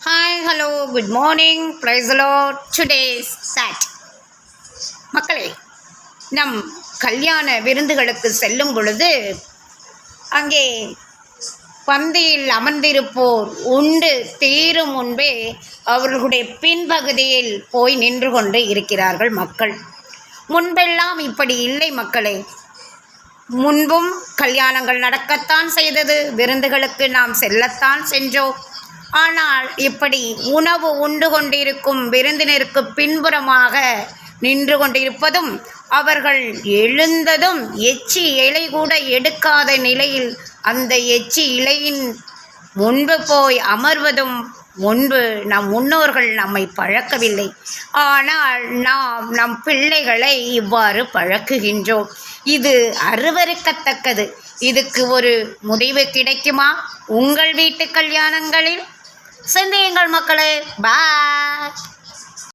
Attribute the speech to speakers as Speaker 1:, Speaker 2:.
Speaker 1: Hi hello good morning praise lord today's chat மக்களே, நம் கல்யாண விருந்துகளுக்கு செல்லும் பொழுது அங்கே பந்தியில் அமர்ந்திருப்போர் உண்டு தீரும் முன்பே அவர்களுடைய பின்பகுதியில் போய் நின்று கொண்டு இருக்கிறார்கள் மக்கள். முன்பெல்லாம் இப்படி இல்லை மக்களே. முன்பும் கல்யாணங்கள் நடக்கத்தான் செய்தது, விருந்துகளுக்கு நாம் செல்லத்தான் சென்றோம். ஆனால் இப்படி உணவு உண்டு கொண்டிருக்கும் விருந்தினருக்கு பின்புறமாக நின்று கொண்டிருப்பதும், அவர்கள் எழுந்ததும் எச்சி இலை கூட எடுக்காத நிலையில் அந்த எச்சி இலையின் முன்பு போய் அமர்வதும் முன்பு நம் முன்னோர்கள் நம்மை பழக்கவில்லை. ஆனால் நாம் நம் பிள்ளைகளை இவ்வாறு பழக்குகின்றோம். இது அருவருக்கத்தக்கது. இதுக்கு ஒரு முடிவு கிடைக்குமா உங்கள் வீட்டு கல்யாணங்களில்? சிந்தியுங்கள் மக்களே. பாய்.